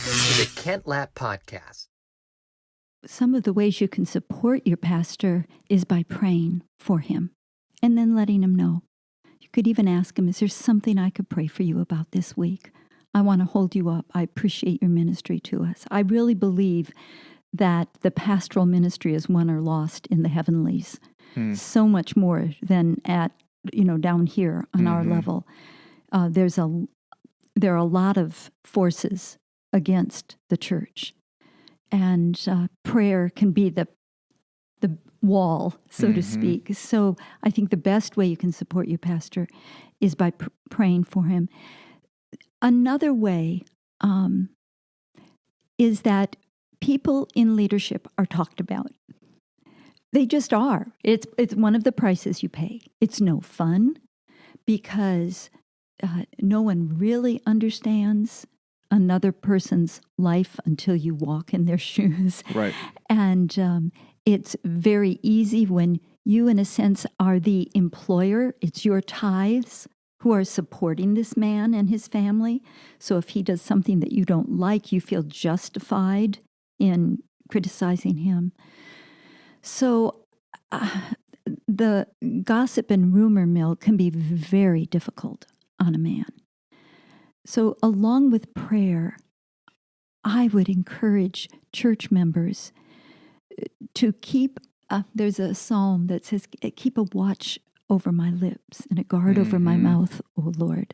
to the Kent Lapp Podcast. Some of the ways you can support your pastor is by praying for him and then letting him know. You could even ask him, is there something I could pray for you about this week? I want to hold you up. I appreciate your ministry to us. I really believe that the pastoral ministry is won or lost in the heavenlies. So much more than at, down here on our level. There are a lot of forces against the church. And prayer can be the wall, so to speak. So I think the best way you can support your pastor is by praying for him. Another way is that people in leadership are talked about. They just are. It's one of the prices you pay. It's no fun because no one really understands another person's life until you walk in their shoes. Right. And it's very easy when you, in a sense, are the employer. It's your tithes who are supporting this man and his family. So if he does something that you don't like, you feel justified in criticizing him. So the gossip and rumor mill can be very difficult on a man. So along with prayer, I would encourage church members to keep, there's a psalm that says, keep a watch over my lips and a guard over my mouth, O Lord.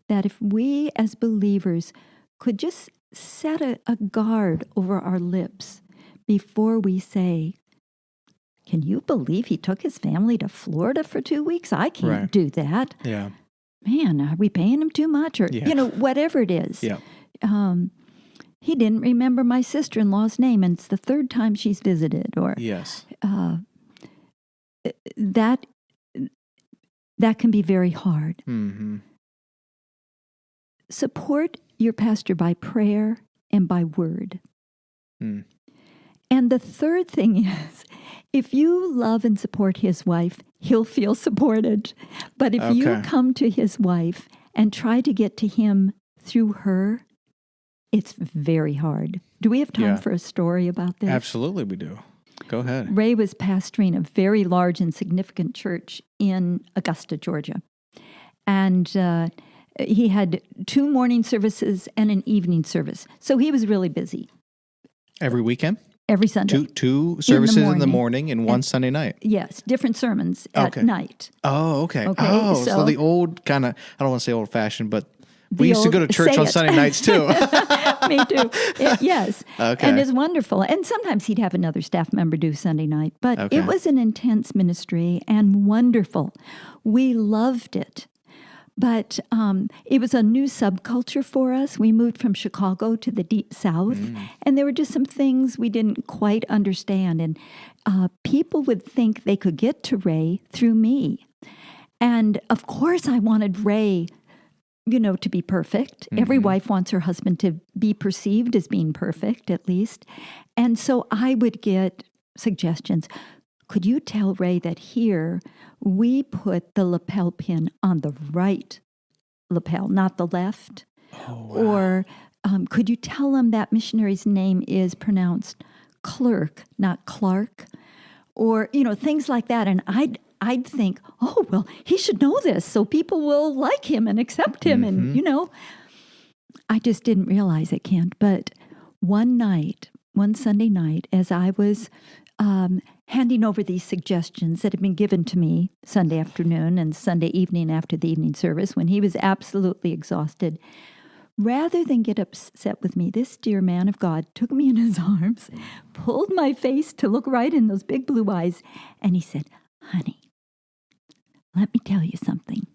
That if we as believers could just set a guard over our lips before we say, can you believe he took his family to Florida for 2 weeks? I can't do that. Yeah. Man, are we paying him too much? Or, whatever it is. Yeah. He didn't remember my sister-in-law's name, and it's the third time she's visited. Or Yes. That can be very hard. Support your pastor by prayer and by word. And the third thing is, if you love and support his wife, he'll feel supported. But if you come to his wife and try to get to him through her, it's very hard. Do we have time for a story about this? Absolutely, we do. Go ahead. Ray was pastoring a very large and significant church in Augusta, Georgia. And he had 2 morning services and an evening service. So he was really busy. Every weekend? Every Sunday. Two services in the morning and one Sunday night. Yes, different sermons at night. Oh, okay. So the old kind of, I don't want to say old-fashioned, but we used to go to church on Sunday nights too. Me too. Yes. Okay. And it's wonderful. And sometimes he'd have another staff member do Sunday night. But it was an intense ministry and wonderful. We loved it. But it was a new subculture for us. We moved from Chicago to the Deep South, and there were just some things we didn't quite understand. And people would think they could get to Ray through me. And, of course, I wanted Ray, to be perfect. Every wife wants her husband to be perceived as being perfect, at least. And so I would get suggestions. Could you tell Ray that here we put the lapel pin on the right lapel, not the left? Oh, wow. Or could you tell him that missionary's name is pronounced clerk, not Clark? Or, things like that. And I'd think, oh, well, he should know this so people will like him and accept him. And, I just didn't realize it, Kent. But one Sunday night, as I was handing over these suggestions that had been given to me Sunday afternoon and Sunday evening after the evening service, when he was absolutely exhausted, rather than get upset with me, this dear man of God took me in his arms, pulled my face to look right in those big blue eyes, and he said, honey, let me tell you something.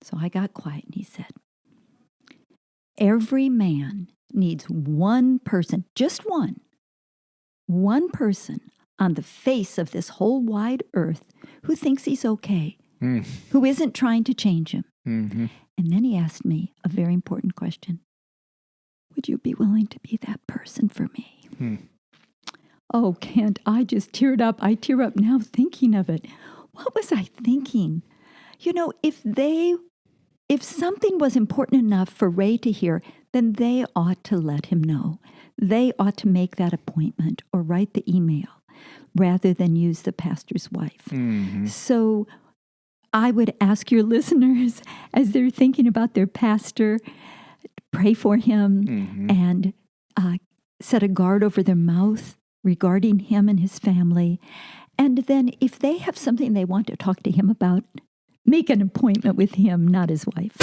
So I got quiet and he said, every man needs one person, just one person on the face of this whole wide earth who thinks he's okay, who isn't trying to change him. And then he asked me a very important question. Would you be willing to be that person for me? Oh, Kent, I just teared up. I tear up now thinking of it. What was I thinking? If something was important enough for Ray to hear, then they ought to let him know. They ought to make that appointment or write the email rather than use the pastor's wife. Mm-hmm. So I would ask your listeners, as they're thinking about their pastor, pray for him and set a guard over their mouth regarding him and his family. And then if they have something they want to talk to him about, make an appointment with him, not his wife.